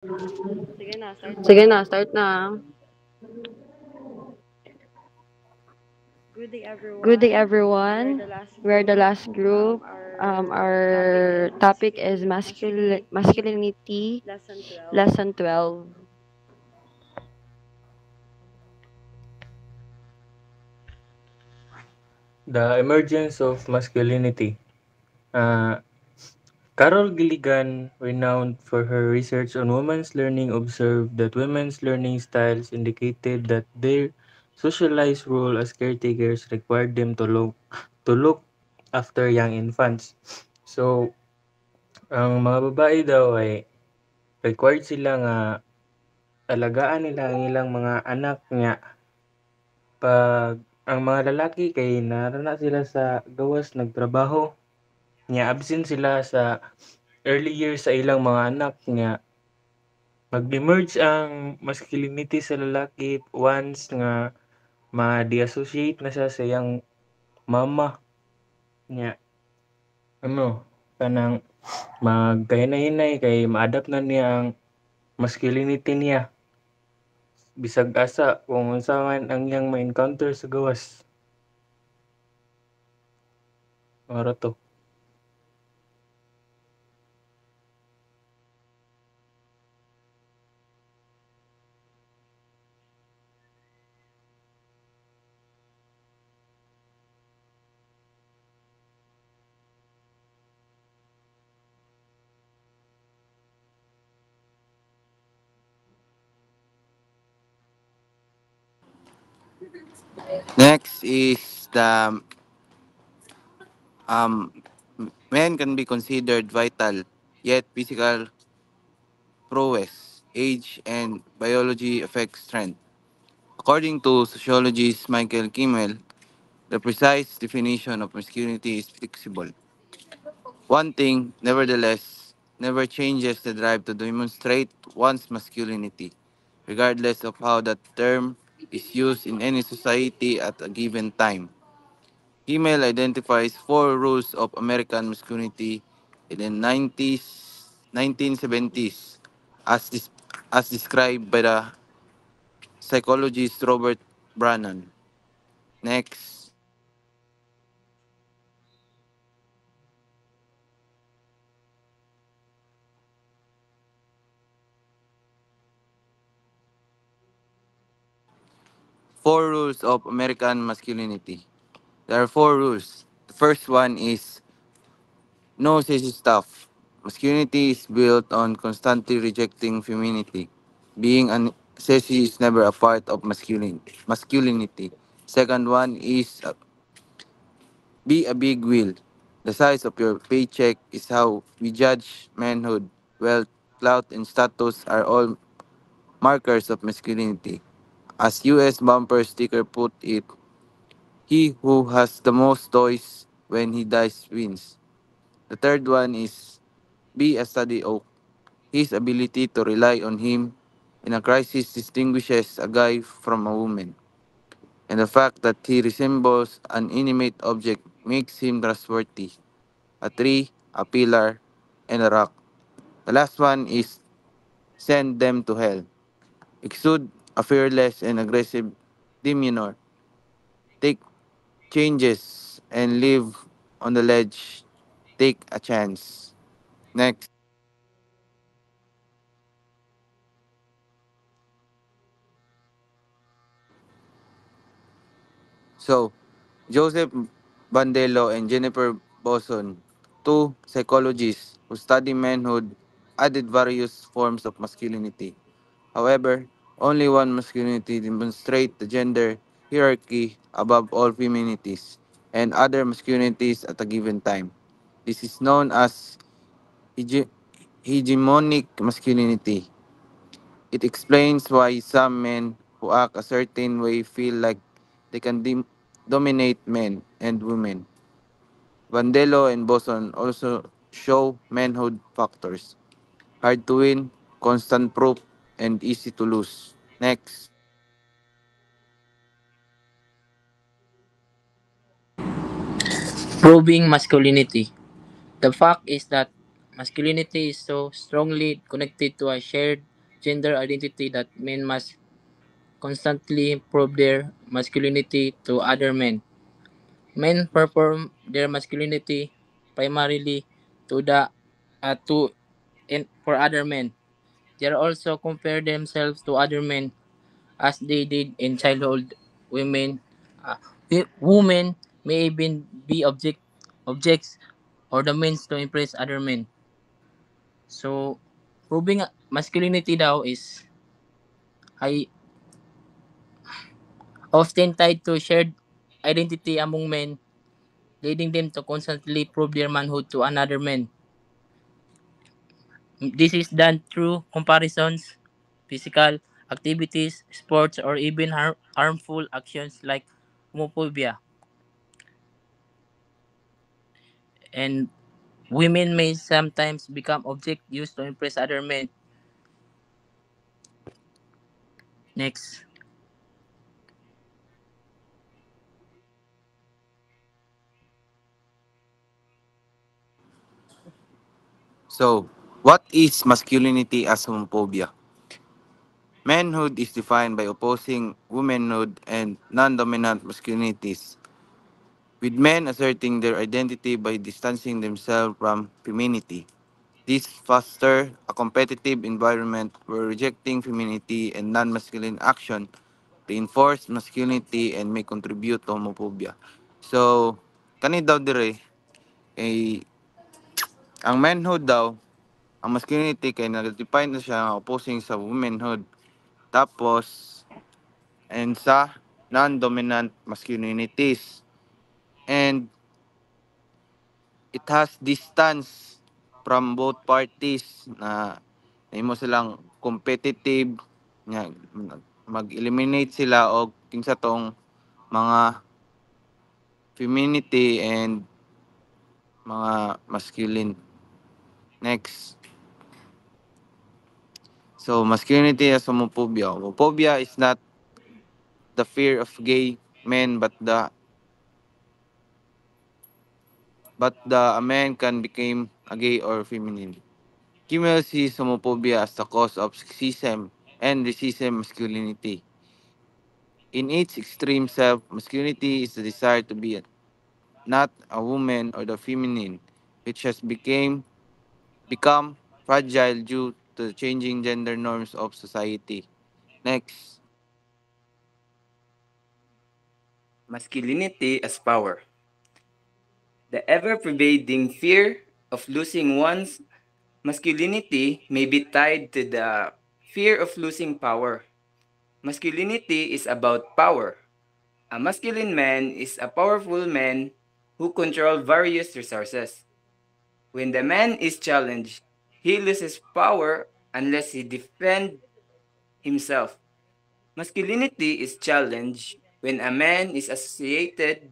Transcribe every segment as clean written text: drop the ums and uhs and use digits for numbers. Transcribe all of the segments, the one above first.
Sige na, start Sige na. na, start na. Good day, Good day, everyone. We are everyone. the last We are the group. last group. Our topic Our is topic is masculinity, masculinity, lesson 12. lesson 12. The emergence of masculinity. Uh, Carol Gilligan, renowned for her research on women's learning, observed that women's learning styles indicated that their socialized role as caretakers required them to look after young infants. So, ang mga babae daw ay required sila nga alagaan nila ang ilang mga anak niya. Pag ang mga lalaki kay narana sila sa gawas nagtrabaho, niya absent sila sa early years sa ilang mga anak niya. Mag-emerge ang masculinity sa lalaki once nga ma-de-associate na siya sa iyang mama niya. Ano, kanang magkahinay-hinay kay ma-adapt na niya ang masculinity niya. Bisag asa kung unsa man ang iyang ma-encounter sa gawas. Ora to. Next is the um, men can be considered vital, yet physical prowess, age, and biology affect strength. According to sociologist Michael Kimmel, the precise definition of masculinity is flexible. One thing, nevertheless, never changes the drive to demonstrate one's masculinity, regardless of how that term is used in any society at a given time. Kimmel identifies four rules of American masculinity in the 1970s as, as described by the psychologist Robert Brannan. Next, four rules of American masculinity. There are four rules. The first one is no sissy stuff. Masculinity is built on constantly rejecting femininity. Being an sissy is never a part of masculinity. Second one is be a big wheel. The size of your paycheck is how we judge manhood. Wealth, clout, and status are all markers of masculinity. As US bumper sticker put it, he who has the most toys when he dies wins. The third one is be a steady oak. His ability to rely on him in a crisis distinguishes a guy from a woman. And the fact that he resembles an inanimate object makes him trustworthy. A tree, a pillar, and a rock. The last one is send them to hell. Exude a fearless and aggressive demeanor. Take changes and live on the ledge. Take a chance. Next. So, Joseph Bandello and Jennifer Boson, two psychologists who study manhood, added various forms of masculinity. However, only one masculinity demonstrates the gender hierarchy above all feminities and other masculinities at a given time. This is known as hege- hegemonic masculinity. It explains why some men who act a certain way feel like they can dominate men and women. Vandello and Boson also show manhood factors: hard to win, constant proof, and easy to lose. Next. Proving masculinity. The fact is that masculinity is so strongly connected to a shared gender identity that men must constantly prove their masculinity to other men. Men perform their masculinity primarily to the to and for other men. They also compare themselves to other men as they did in childhood. Women, uh, women may even be objects or the means to impress other men. So, proving masculinity daw is ay often tied to shared identity among men, leading them to constantly prove their manhood to another man. This is done through comparisons, physical activities, sports, or even harmful actions like homophobia. And women may sometimes become objects used to impress other men. Next. So, what is masculinity as homophobia? Manhood is defined by opposing womanhood and non-dominant masculinities, with men asserting their identity by distancing themselves from femininity. This fosters a competitive environment where rejecting femininity and non-masculine action reinforce masculinity and may contribute to homophobia. So, kani daw dire, eh, ang manhood daw, ang masculinity kay nag-define na siya opposing sa womanhood. Tapos, and sa non-dominant masculinities. And it has distance from both parties na mo silang competitive nga mag-eliminate sila og kinsa tong mga femininity and mga masculine. Next. So masculinity as homophobia. Homophobia is not the fear of gay men but a man can become a gay or feminine. Kimmel sees homophobia as the cause of sexism and racism masculinity. In its extreme self, masculinity is the desire to be not a woman or the feminine, which has become fragile due to the changing gender norms of society. Next. Masculinity as power. The ever pervading fear of losing one's masculinity may be tied to the fear of losing power. Masculinity is about power. A masculine man is a powerful man who controls various resources. When the man is challenged, he loses power unless he defends himself. Masculinity is challenged when a man is associated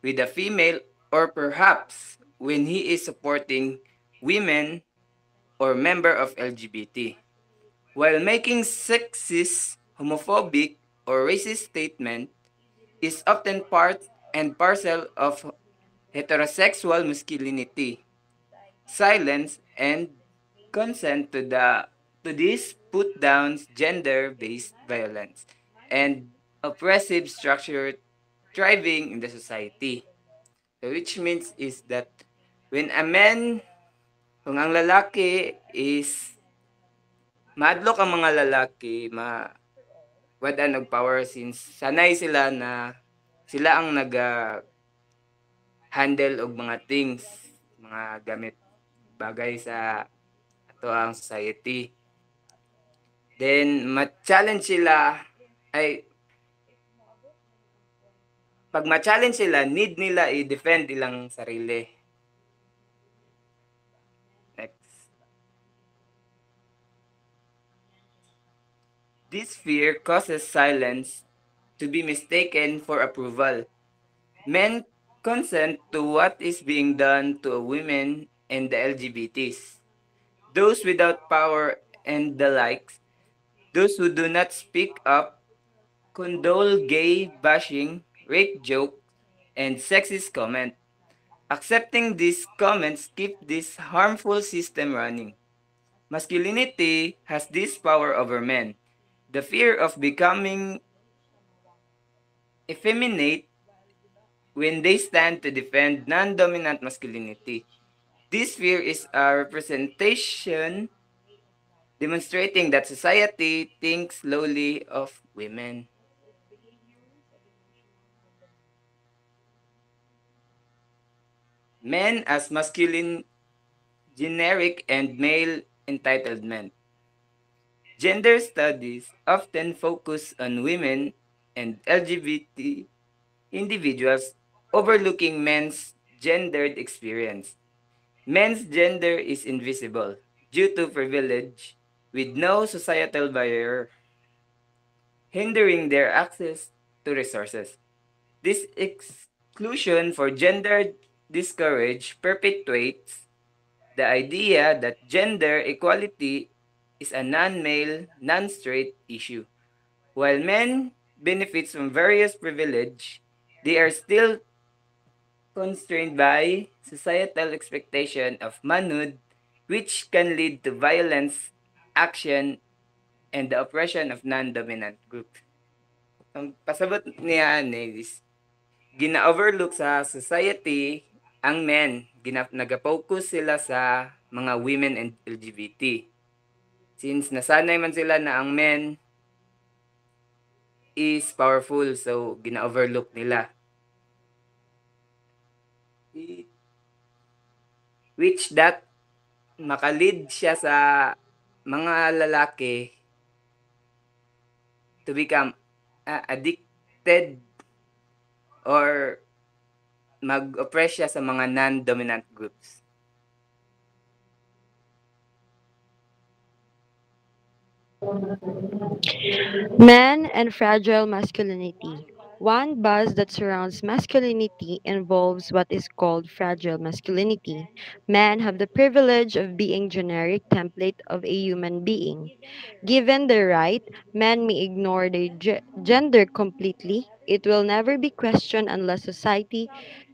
with a female or perhaps when he is supporting women or member of LGBT. While making sexist, homophobic, or racist statement is often part and parcel of heterosexual masculinity. Silence and consent to this put downs gender-based violence and oppressive structure thriving in the society. So which means is that when a man, kung ang lalaki is madlock ang mga lalaki, wala og power since sanay sila na sila ang handle og mga things, mga gamit bagay sa ato ang society. Then ma-challenge sila ay pag ma-challenge sila, need nila i-defend ilang sarili. Next. This fear causes silence to be mistaken for approval. Men consent to what is being done to women and the LGBTs. Those without power and the likes, those who do not speak up, condole gay bashing, rape joke, and sexist comment. Accepting these comments keep this harmful system running. Masculinity has this power over men. The fear of becoming effeminate when they stand to defend non-dominant masculinity. This fear is a representation demonstrating that society thinks lowly of women. Men as masculine, generic, and male entitlement. Gender studies often focus on women and LGBT individuals, overlooking men's gendered experience. Men's gender is invisible due to privilege with no societal barrier hindering their access to resources. This exclusion for gender discourage perpetuates the idea that gender equality is a non-male, non-straight issue. While men benefits from various privilege, they are still constrained by societal expectation of manhood, which can lead to violence, action, and the oppression of non-dominant groups. Ang pasabot niya is gina-overlook sa society ang men. Nag-focus sila sa mga women and LGBT. Since nasanay man sila na ang men is powerful, so gina-overlook nila. Which that makalid siya sa mga lalaki to become addicted or mag-oppress siya sa mga non-dominant groups. Men and fragile masculinity. One buzz that surrounds masculinity involves what is called fragile masculinity. Men have the privilege of being generic template of a human being. Given the right, men may ignore their gender completely. It will never be questioned unless society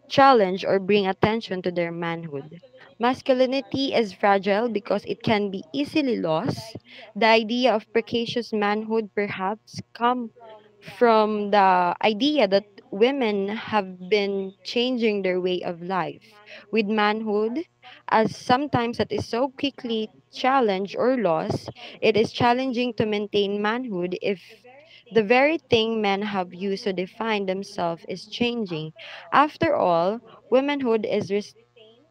challenge or bring attention to their manhood. Masculinity is fragile because it can be easily lost. The idea of precocious manhood perhaps come from the idea that women have been changing their way of life with manhood, as sometimes that is so quickly challenged or lost. It is challenging to maintain manhood if the very thing men have used to define themselves is changing. After all, womanhood is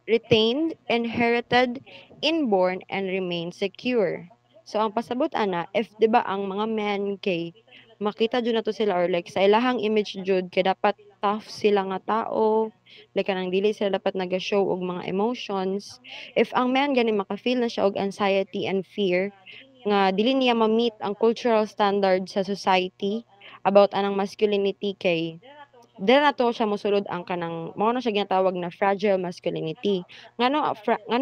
retained, inherited, inborn, and remain secure. So ang pasabot ana, if 'di ba ang mga men kay makita jud nato sila or like sa ilahang image jud kay dapat tough sila nga tao, like kanang dili sila dapat naga-show og mga emotions. If ang man gani maka-feel na siya og anxiety and fear nga dili niya ma-meet ang cultural standard sa society about anang masculinity kay dili na to siya mosulod ang kanang mao na siya ginatawag na fragile masculinity. Ngano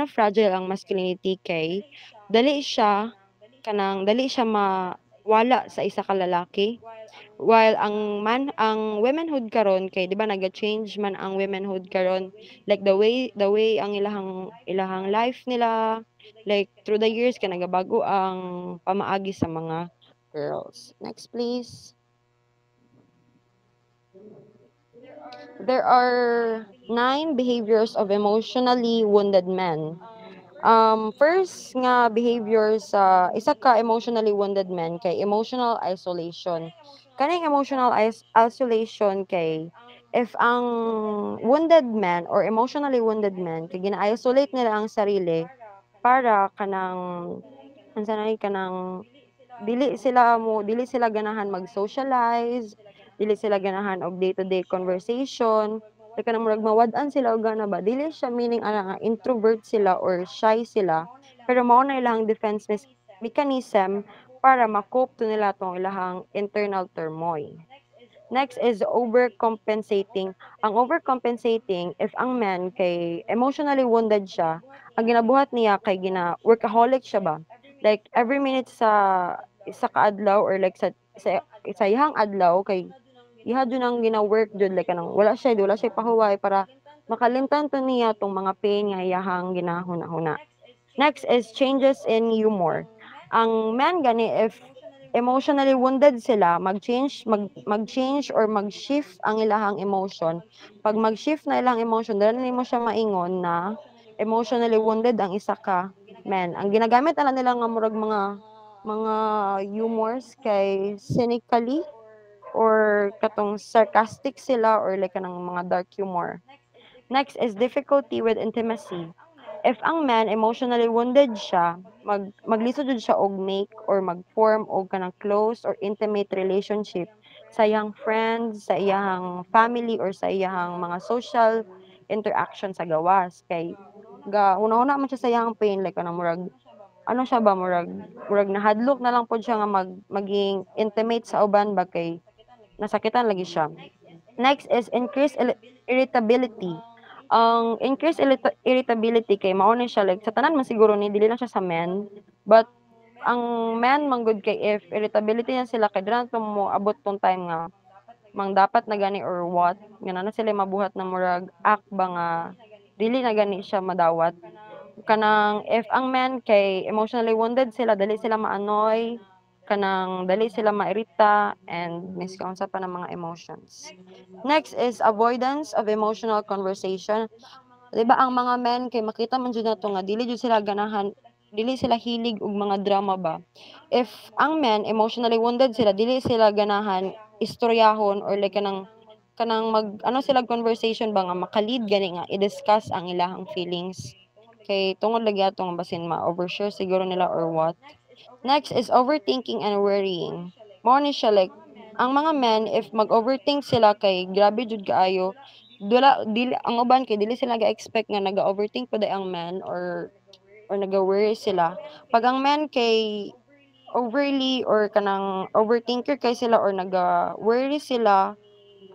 fragile ang masculinity kay dali siya mawala sa isa ka lalaki. While ang womanhood karon kay 'di ba naga-change man ang womanhood karon like the way ang ilahang life nila like through the years kay nagabago ang pamaagi sa mga girls. Next please. There are 9 behaviors of emotionally wounded men. First nga behavior sa isa ka emotionally wounded men kay emotional isolation. Kaning emotional isolation kay if ang wounded man or emotionally wounded man kay gina-isolate nila ang sarili para kanang unsa na kanang dili sila ganahan mag-socialize, dili sila ganahan og day-to-day conversation, like kanang murag mawad-an sila og gana ba, dili siya meaning ana nga introvert sila or shy sila, pero mao na ilang defense mechanism para ma-cope to nila tong ilahang internal turmoil. Next is overcompensating. Ang overcompensating, if ang man kay emotionally wounded siya, ang ginabuhat niya kay workaholic siya ba? Like every minute sa kaadlaw or like sa ihang adlaw kay iha jud ang gina-work jud like kanang wala siya pahuway para makalimtan to niya tong mga pain nga iyahang ginahuna-huna. Next is changes in humor. Ang men gani if emotionally wounded sila, mag-change or mag-shift ang ilahang emotion. Pag mag-shift na ilang emotion, dala nimo siya maingon na emotionally wounded ang isa ka men. Ang ginagamit ala nila nga murag mga humors kay cynically or katong sarcastic sila or like kanang mga dark humor. Next is difficulty with intimacy. If ang man emotionally wounded siya, maglisod jud siya og make or mag-form og kanang close or intimate relationship sa iyang friends, sa iyang family or sa iyang mga social interaction sa gawas kay una-una man siya sa iyang pain like kanang murag ano siya ba murag nahadlok na lang pod siya nga maging intimate sa uban ba kay nasakitan lagi siya. Next is increased irritability. Ang increased irritability kay mao ni siya like sa tanan man siguro ni dili lang siya sa men, but ang men man gud kay if irritability na sila kay dira to mo abot tong time nga mang dapat na gani or what nga na sila mabuhat na murag act ba nga dili na gani siya madawat. Kanang if ang men kay emotionally wounded sila dali sila maanoy, kanang dali sila mairita and miskaunsa pa ng mga emotions. Next is avoidance of emotional conversation. 'Di ba ang mga men kay makita man jud nato nga dili jud sila ganahan, dili sila hilig og mga drama ba. If ang men emotionally wounded sila, dili sila ganahan istoryahon or like kanang mag ano sila conversation ba nga makalid gani nga i-discuss ang ilahang feelings. Kay tungod lagi ato nga basin ma-overshare siguro nila or what. Next is overthinking and worrying. Mao ni siya like ang mga men if mag-overthink sila kay grabe jud kaayo dili ang uban kay dili sila ga-expect nga naga-overthink pud ang men or naga-worry sila. Pag ang men kay overly or kanang overthinker kay sila or naga-worry sila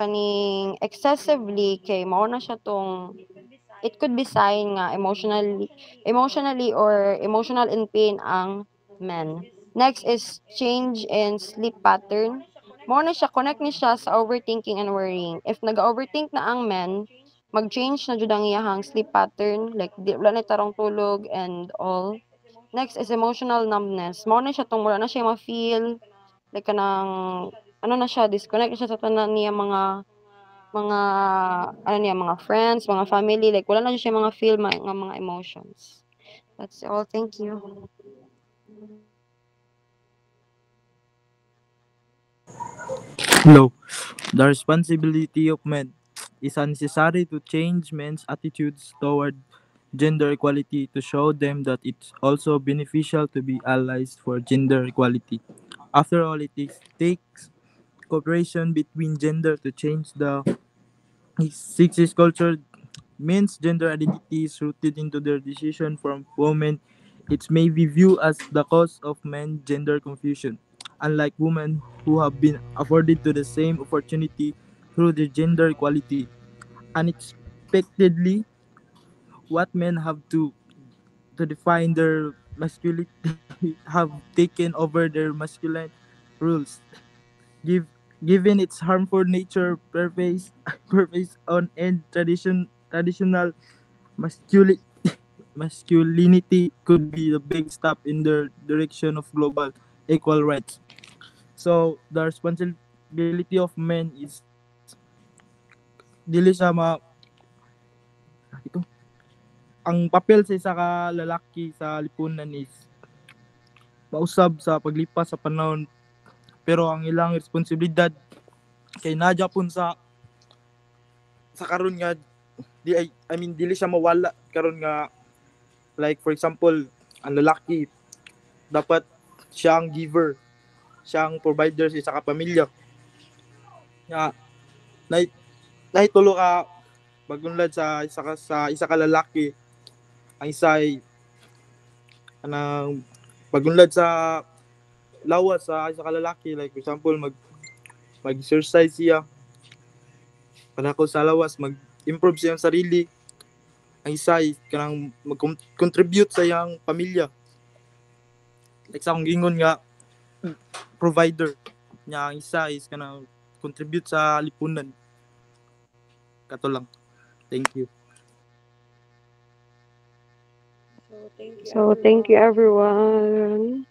kaning excessively kay mao na siya tong it could be sign nga emotionally or emotional in pain ang men. Next is change in sleep pattern. Mao na siya connect ni siya sa overthinking and worrying. If nag-overthink na ang men, mag-change na jud ang iyahang sleep pattern like di wala na tarong tulog and all. Next is emotional numbness. Mao na siya tong wala na siya ma-feel like kanang ano na siya disconnect na siya sa tanan niya mga ano niya, mga friends, mga family, like wala na siya mga feel nga mga emotions. That's all. Thank you. Hello. The responsibility of men is necessary to change men's attitudes toward gender equality to show them that it's also beneficial to be allies for gender equality. After all, takes cooperation between gender to change the sexist culture. Men's gender identity is rooted into their decision from women. It may be viewed as the cause of men's gender confusion. Unlike women who have been afforded to the same opportunity through the gender equality, unexpectedly, what men have to define their masculinity have taken over their masculine rules. Give, given its harmful nature, purpose, purpose on and traditional masculine masculinity could be the big step in the direction of global equal rights. So the responsibility of men is dili sa ito ang papel sa isa ka lalaki sa lipunan is mausab sa paglipas sa panahon, pero ang ilang responsibilidad kay nadya pun sa karon nga I mean dili siya mawala karon nga, like for example ang lalaki dapat siyang giver, siyang provider sa isa ka pamilya nga tulo ka magunlad sa isa ka lalaki, ang isa ay anang magunlad sa lawas sa isa ka lalaki, like for example mag-exercise siya panako sa lawas, mag-improve siyang sarili. Ang isa ay kanang mag-contribute sa iyang pamilya, like sa akong gingon nga provider nya, ang isa is kanang contribute sa lipunan. Kato lang. Thank you. So, So thank you everyone.